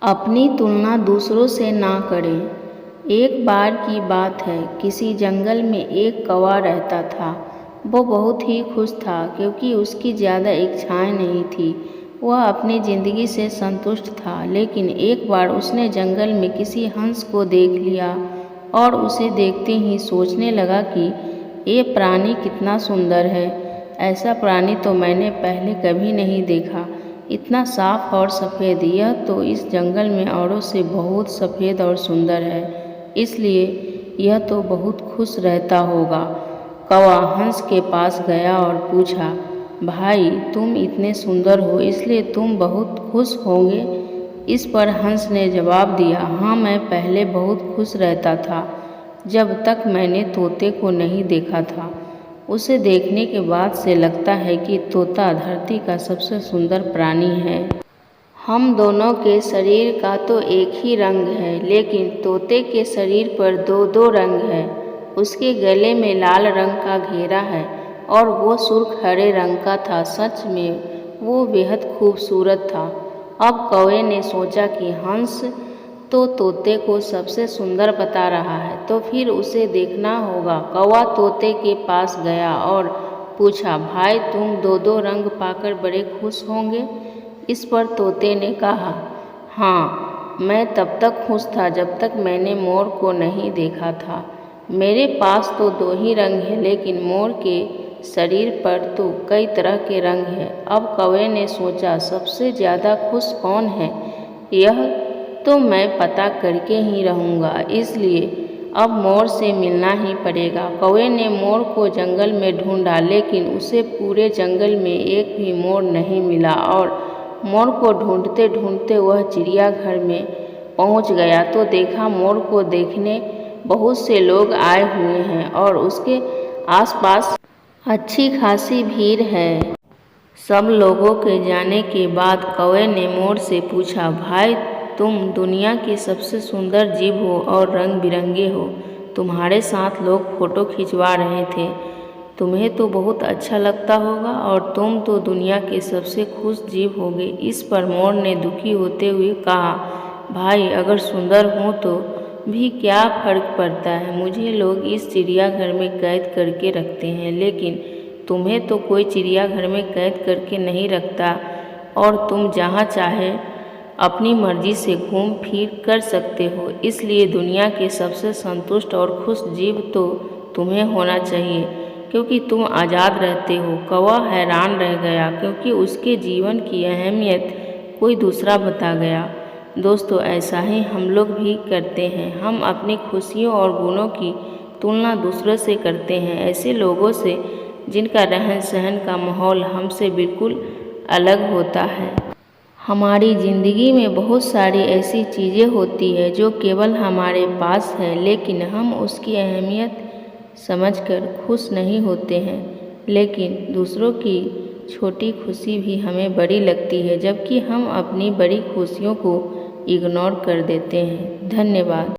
अपनी तुलना दूसरों से ना करें। एक बार की बात है, किसी जंगल में एक कौवा रहता था। वो बहुत ही खुश था क्योंकि उसकी ज़्यादा इच्छाएं नहीं थी। वह अपनी ज़िंदगी से संतुष्ट था। लेकिन एक बार उसने जंगल में किसी हंस को देख लिया और उसे देखते ही सोचने लगा कि ये प्राणी कितना सुंदर है। ऐसा प्राणी तो मैंने पहले कभी नहीं देखा। इतना साफ और सफ़ेद, यह तो इस जंगल में औरों से बहुत सफ़ेद और सुंदर है, इसलिए यह तो बहुत खुश रहता होगा। कौवा हंस के पास गया और पूछा, भाई तुम इतने सुंदर हो इसलिए तुम बहुत खुश होंगे। इस पर हंस ने जवाब दिया, हाँ मैं पहले बहुत खुश रहता था जब तक मैंने तोते को नहीं देखा था। उसे देखने के बाद से लगता है कि तोता धरती का सबसे सुंदर प्राणी है। हम दोनों के शरीर का तो एक ही रंग है, लेकिन तोते के शरीर पर दो दो रंग है। उसके गले में लाल रंग का घेरा है और वो सुर्ख हरे रंग का था। सच में वो बेहद खूबसूरत था। अब कौवे ने सोचा कि हंस तो तोते को सबसे सुंदर बता रहा है, तो फिर उसे देखना होगा। कौवा तोते के पास गया और पूछा, भाई तुम दो दो रंग पाकर बड़े खुश होंगे। इस पर तोते ने कहा, हाँ मैं तब तक खुश था जब तक मैंने मोर को नहीं देखा था। मेरे पास तो दो ही रंग हैं, लेकिन मोर के शरीर पर तो कई तरह के रंग हैं। अब कौवे ने सोचा, सबसे ज़्यादा खुश कौन है यह तो मैं पता करके ही रहूँगा, इसलिए अब मोर से मिलना ही पड़ेगा। कौवे ने मोर को जंगल में ढूंढा, लेकिन उसे पूरे जंगल में एक भी मोर नहीं मिला और मोर को ढूंढते ढूंढते वह चिड़ियाघर में पहुंच गया तो देखा मोर को देखने बहुत से लोग आए हुए हैं और उसके आसपास अच्छी खासी भीड़ है। सब लोगों के जाने के बाद कौवे ने मोर से पूछा, भाई तुम दुनिया के सबसे सुंदर जीव हो और रंग बिरंगे हो। तुम्हारे साथ लोग फोटो खिंचवा रहे थे, तुम्हें तो बहुत अच्छा लगता होगा और तुम तो दुनिया के सबसे खुश जीव होगे। इस पर मोर ने दुखी होते हुए कहा, भाई अगर सुंदर हूँ तो भी क्या फ़र्क पड़ता है। मुझे लोग इस चिड़ियाघर में कैद करके रखते हैं, लेकिन तुम्हें तो कोई चिड़ियाघर में कैद करके नहीं रखता और तुम जहाँ चाहे अपनी मर्जी से घूम फिर कर सकते हो। इसलिए दुनिया के सबसे संतुष्ट और खुश जीव तो तुम्हें होना चाहिए, क्योंकि तुम आज़ाद रहते हो। कौवा हैरान रह गया क्योंकि उसके जीवन की अहमियत कोई दूसरा बता गया। दोस्तों, ऐसा ही हम लोग भी करते हैं। हम अपनी खुशियों और गुणों की तुलना दूसरों से करते हैं, ऐसे लोगों से जिनका रहन सहन का माहौल हमसे बिल्कुल अलग होता है। हमारी ज़िंदगी में बहुत सारी ऐसी चीज़ें होती हैं जो केवल हमारे पास है, लेकिन हम उसकी अहमियत समझकर खुश नहीं होते हैं। लेकिन दूसरों की छोटी खुशी भी हमें बड़ी लगती है, जबकि हम अपनी बड़ी खुशियों को इग्नोर कर देते हैं। धन्यवाद।